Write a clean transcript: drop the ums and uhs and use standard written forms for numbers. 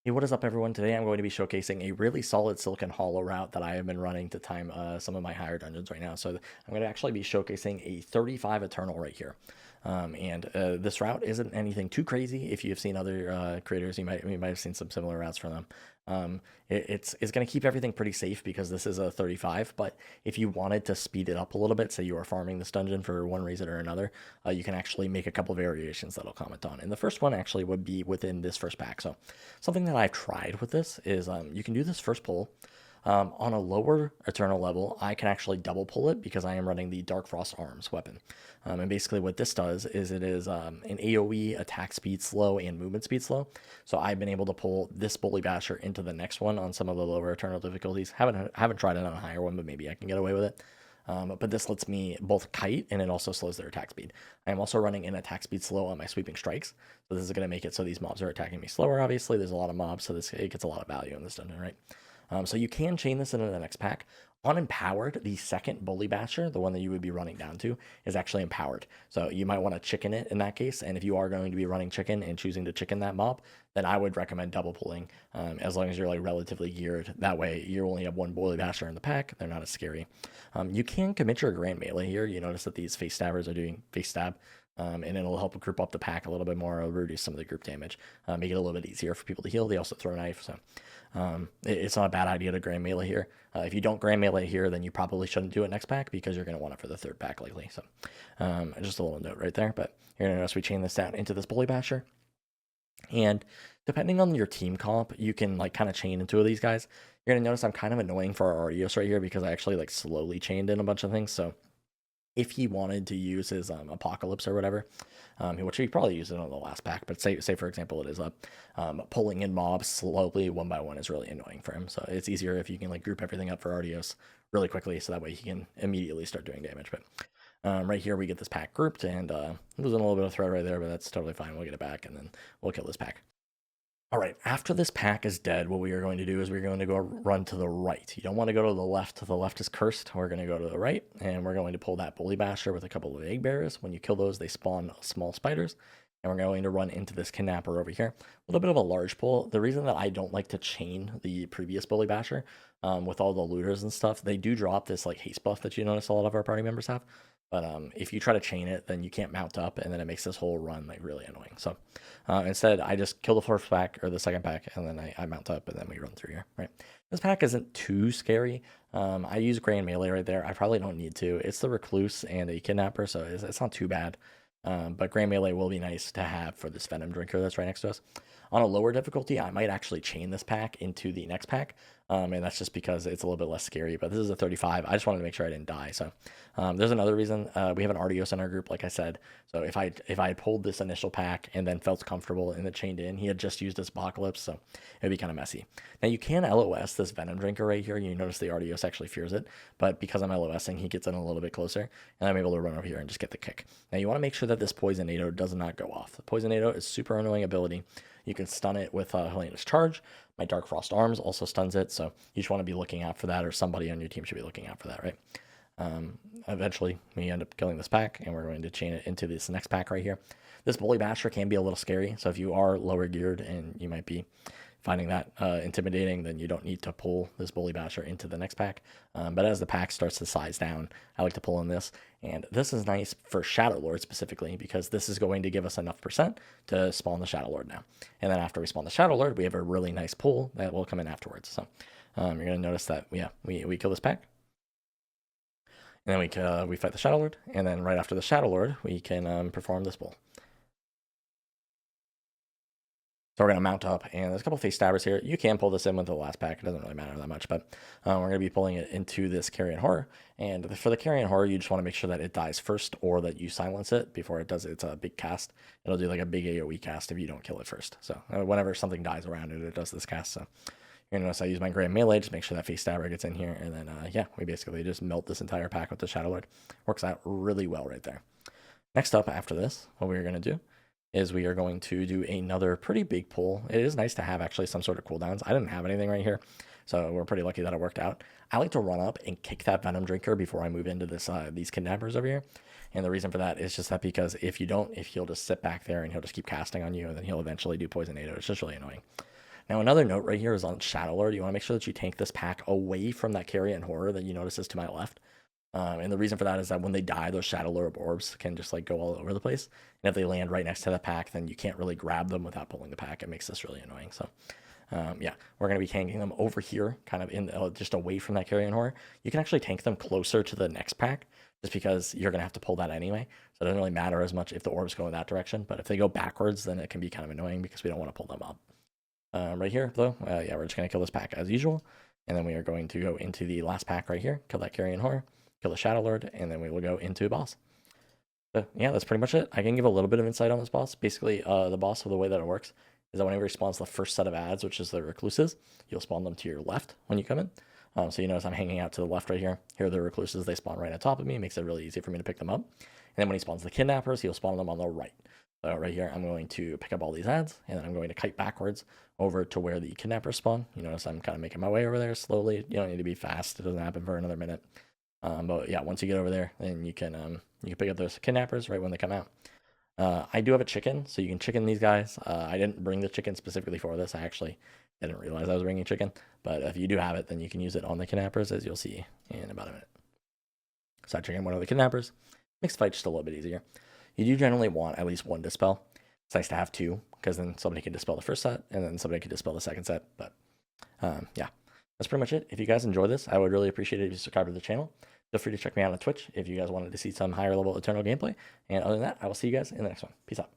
Hey, what is up, everyone? Today I'm going to be showcasing a really solid Silken Hollow route that I have been running to time some of my higher dungeons right now. So I'm going to actually be showcasing a 35 Eternal right here. And this route isn't anything too crazy. If you've seen other creators, you might have seen some similar routes from them. It's going to keep everything pretty safe because this is a 35. But if you wanted to speed it up a little bit, say you are farming this dungeon for one reason or another, you can actually make a couple variations that I'll comment on. And the first one actually would be within this first pack. So something that I've tried with this is you can do this first pull. On a lower Eternal level, I can actually double pull it because I am running the Dark Frost Arms weapon. And basically what this does is it is an AoE attack speed slow and movement speed slow. So I've been able to pull this Bully Basher into the next one on some of the lower Eternal difficulties. Haven't tried it on a higher one, but maybe I can get away with it. But this lets me both kite and it also slows their attack speed. I am also running an attack speed slow on my sweeping strikes. So this is going to make it so these mobs are attacking me slower, obviously. There's a lot of mobs, so it gets a lot of value in this dungeon, right? So you can chain this into the next pack. On Empowered, the second Bully Basher, the one that you would be running down to, is actually empowered. So you might want to chicken it in that case. And if you are going to be running chicken and choosing to chicken that mob, then I would recommend double pulling as long as you're like relatively geared. That way you only have one Bully Basher in the pack. They're not as scary. You can commit your Grand Melee here. You notice that these face stabbers are doing face stab. And it'll help group up the pack a little bit more. It'll reduce some of the group damage, make it a little bit easier for people to heal. They also throw a knife, so it's not a bad idea to Grand Melee here. If you don't Grand Melee here, then you probably shouldn't do it next pack because you're going to want it for the third pack likely. So just a little note right there. But you're going to notice we chain this down into this Bully Basher. And depending on your team comp, you can like kind of chain into these guys. You're going to notice I'm kind of annoying for our Artios right here because I actually like slowly chained in a bunch of things. So if he wanted to use his apocalypse or whatever, which he probably used it on the last pack, but say for example it is up, pulling in mobs slowly one by one is really annoying for him. So it's easier if you can like group everything up for Artios really quickly, so that way he can immediately start doing damage. But right here we get this pack grouped, and losing a little bit of thread right there, but that's totally fine. We'll get it back, and then we'll kill this pack. All right, after this pack is dead, what we are going to do is we're going to go run to the right. You don't want to go to the left. The left is cursed. We're going to go to the right, and we're going to pull that Bully Basher with a couple of egg bearers. When you kill those, they spawn small spiders. And we're going to run into this Kidnapper over here. A little bit of a large pull. The reason that I don't like to chain the previous Bully Basher with all the looters and stuff, they do drop this like haste buff that you notice a lot of our party members have. But if you try to chain it, then you can't mount up, and then it makes this whole run like really annoying. So instead, I just kill the first pack or the second pack, and then I mount up, and then we run through here. Right. This pack isn't too scary. I use Grand Melee right there. I probably don't need to. It's the Recluse and a Kidnapper, so it's not too bad. But Grand Melee will be nice to have for this Venom Drinker that's right next to us. On a lower difficulty, I might actually chain this pack into the next pack, and that's just because it's a little bit less scary. But this is a 35. I just wanted to make sure I didn't die. So there's another reason. We have an Artios in our group, like I said. So if I had pulled this initial pack and then felt comfortable and then chained in, he had just used his Apocalypse, so it'd be kind of messy. Now you can LOS this Venom Drinker right here. You notice the Artios actually fears it, but because I'm LOSing, he gets in a little bit closer, and I'm able to run over here and just get the kick. Now you want to make sure that this Poisonado does not go off. The Poisonado is super annoying ability. You can stun it with Helena's Charge. My Dark Frost Arms also stuns it, so you just want to be looking out for that, or somebody on your team should be looking out for that, right? Eventually, we end up killing this pack, and we're going to chain it into this next pack right here. This Bully Basher can be a little scary, so if you are lower geared and you might be finding that intimidating, then you don't need to pull this Bully Basher into the next pack. But as the pack starts to size down, I like to pull in this. And this is nice for Shadow Lord specifically, because this is going to give us enough percent to spawn the Shadow Lord now. And then after we spawn the Shadow Lord, we have a really nice pull that will come in afterwards. So you're going to notice that, yeah, we kill this pack. And then we fight the Shadow Lord, and then right after the Shadow Lord, we can perform this pull. So we're going to mount up, and there's a couple face stabbers here. You can pull this in with the last pack. It doesn't really matter that much, but we're going to be pulling it into this Carrion Horror. And for the Carrion Horror, you just want to make sure that it dies first, or that you silence it before it does its big cast. It'll do like a big AoE cast if you don't kill it first. So whenever something dies around it, it does this cast. So you're going to notice I use my Grand Melee, just make sure that face stabber gets in here. And then, yeah, we basically just melt this entire pack with the Shadow Lord. Works out really well right there. Next up after this, what we're going to do is we are going to do another pretty big pull. It is nice to have actually some sort of cooldowns. I didn't have anything right here, so we're pretty lucky that it worked out. I like to run up and kick that Venom Drinker before I move into this these Kidnappers over here. And the reason for that is just that because if he'll just sit back there and he'll just keep casting on you, and then he'll eventually do Poisonado. It's just really annoying. Now, another note right here is on Shadow Lord. You want to make sure that you tank this pack away from that Carrion Horror that you notice is to my left. And the reason for that is that when they die, those Shadow Lord orbs can just like go all over the place. And if they land right next to the pack, then you can't really grab them without pulling the pack. It makes this really annoying. So yeah, we're going to be tanking them over here, kind of in just away from that Carrion Horror. You can actually tank them closer to the next pack, just because you're going to have to pull that anyway. So it doesn't really matter as much if the orbs go in that direction. But if they go backwards, then it can be kind of annoying because we don't want to pull them up. Right here, though, yeah, we're just going to kill this pack as usual. And then we are going to go into the last pack right here, kill that Carrion Horror, kill the Shadow Lord, and then we will go into boss. So yeah, that's pretty much it. I can give a little bit of insight on this boss. Basically, the boss, the way that it works is that whenever he spawns the first set of ads, which is the recluses, you'll spawn them to your left when you come in. So you notice I'm hanging out to the left right here. Here are the recluses. They spawn right on top of me. It makes it really easy for me to pick them up. And then when he spawns the kidnappers, he'll spawn them on the right. So right here, I'm going to pick up all these ads, and then I'm going to kite backwards over to where the kidnappers spawn. You notice I'm kind of making my way over there slowly. You don't need to be fast. It doesn't happen for another minute. But yeah, once you get over there, then you can pick up those kidnappers right when they come out. I do have a chicken, so you can chicken these guys. I didn't bring the chicken specifically for this. I actually didn't realize I was bringing chicken. But if you do have it, then you can use it on the kidnappers, as you'll see in about a minute. So I chicken one of the kidnappers. Makes the fight just a little bit easier. You do generally want at least one dispel. It's nice to have two, because then somebody can dispel the first set, and then somebody can dispel the second set. But yeah, that's pretty much it. If you guys enjoy this, I would really appreciate it if you subscribe to the channel. Feel free to check me out on Twitch if you guys wanted to see some higher level Eternal gameplay. And other than that, I will see you guys in the next one. Peace out.